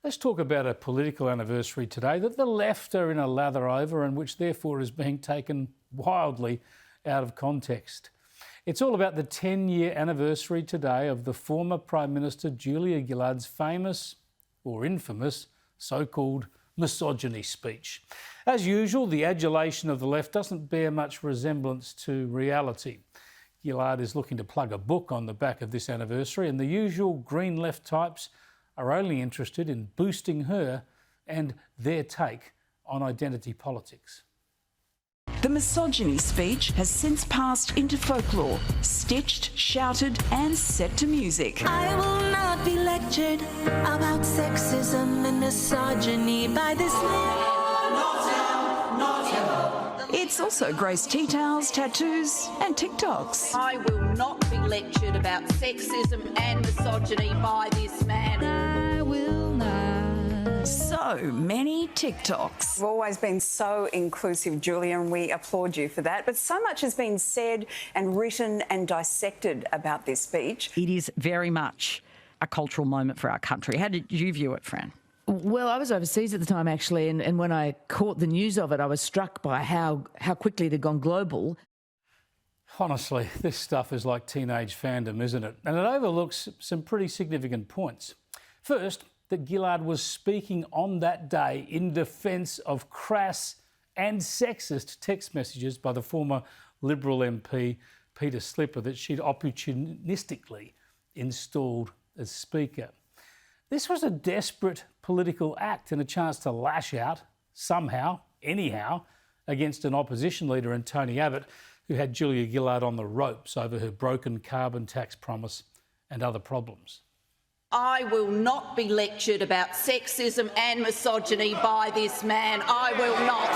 Let's talk about a political anniversary today that the left are in a lather over and which therefore is being taken wildly out of context. It's all about the 10-year anniversary today of the former Prime Minister Julia Gillard's famous, or infamous, so-called misogyny speech. As usual, the adulation of the left doesn't bear much resemblance to reality. Gillard is looking to plug a book on the back of this anniversary, and the usual green left types are only interested in boosting her and their take on identity politics. The misogyny speech has since passed into folklore, stitched, shouted and set to music. I will not be lectured about sexism and misogyny by this man. It's also graced tea towels, tattoos and TikToks. I will not be lectured about sexism and misogyny by this man. I will not. So many TikToks. You've always been so inclusive, Julia, and we applaud you for that. But so much has been said and written and dissected about this speech. It is very much a cultural moment for our country. How did you view it, Fran? Well, I was overseas at the time, actually, and when I caught the news of it, I was struck by how quickly it had gone global. Honestly, this stuff is like teenage fandom, isn't it? And it overlooks some pretty significant points. First, that Gillard was speaking on that day in defence of crass and sexist text messages by the former Liberal MP Peter Slipper that she'd opportunistically installed as Speaker. This was a desperate political act and a chance to lash out, somehow, anyhow, against an opposition leader in Tony Abbott, who had Julia Gillard on the ropes over her broken carbon tax promise and other problems. I will not be lectured about sexism and misogyny by this man. I will not.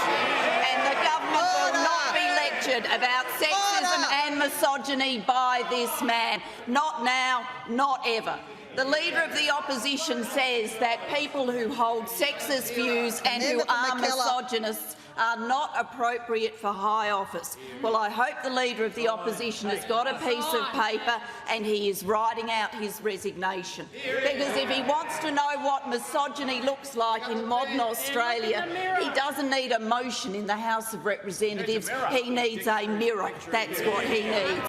And the government will not be lectured about sexism and misogyny by this man. Not now, not ever. The Leader of the Opposition says that people who hold sexist views and who are misogynists are not appropriate for high office. Well, I hope the Leader of the Opposition has got a piece of paper and he is writing out his resignation. Because if he wants to know what misogyny looks like in modern Australia, he doesn't need a motion in the House of Representatives. He needs a mirror. That's what he needs.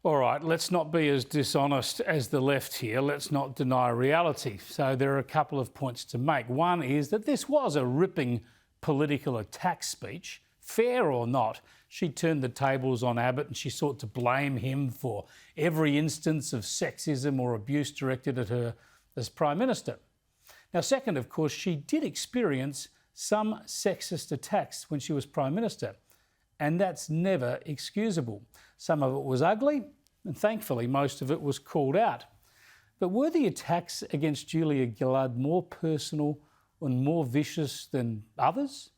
All right, let's not be as dishonest as the left here. Let's not deny reality. So there are a couple of points to make. One is that this was a ripping political attack speech. Fair or not, she turned the tables on Abbott and she sought to blame him for every instance of sexism or abuse directed at her as Prime Minister. Now, second, of course, she did experience some sexist attacks when she was Prime Minister, and that's never excusable. Some of it was ugly, and thankfully most of it was called out. But were the attacks against Julia Gillard more personal and more vicious than others?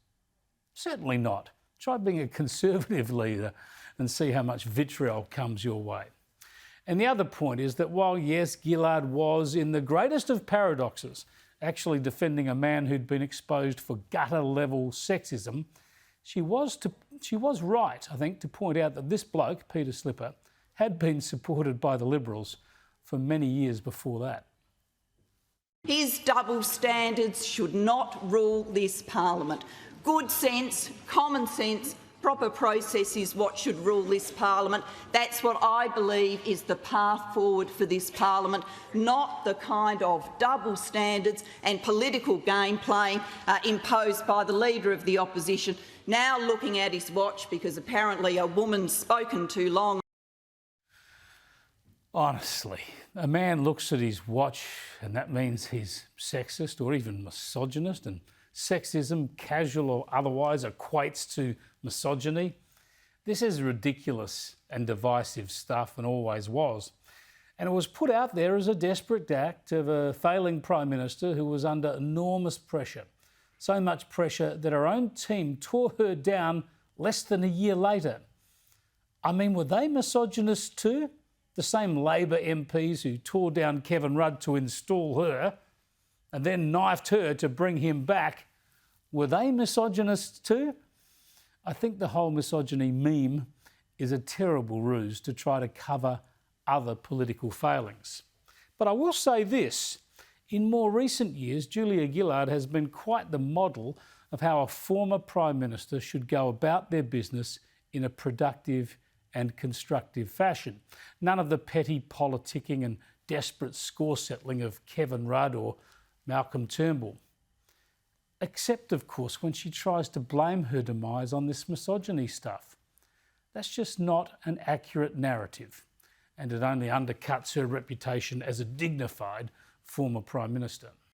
Certainly not. Try being a Conservative leader and see how much vitriol comes your way. And the other point is that while, yes, Gillard was, in the greatest of paradoxes, actually defending a man who'd been exposed for gutter-level sexism, she was right, I think, to point out that this bloke, Peter Slipper, had been supported by the Liberals for many years before that. His double standards should not rule this parliament. Good sense, common sense, proper process is what should rule this parliament. That's what I believe is the path forward for this parliament, not the kind of double standards and political game playing imposed by the Leader of the Opposition, now looking at his watch because apparently a woman's spoken too long. Honestly, a man looks at his watch and that means he's sexist or even misogynist, and sexism, casual or otherwise, equates to misogyny. This is ridiculous and divisive stuff and always was. And it was put out there as a desperate act of a failing Prime Minister who was under enormous pressure. So much pressure that her own team tore her down less than a year later. I mean, were they misogynists too? The same Labor MPs who tore down Kevin Rudd to install her and then knifed her to bring him back, were they misogynists too? I think the whole misogyny meme is a terrible ruse to try to cover other political failings. But I will say this, In more recent years, Julia Gillard has been quite the model of how a former Prime Minister should go about their business in a productive and constructive fashion. None of the petty politicking and desperate score settling of Kevin Rudd or Malcolm Turnbull. Except, of course, when she tries to blame her demise on this misogyny stuff. That's just not an accurate narrative, and it only undercuts her reputation as a dignified former Prime Minister.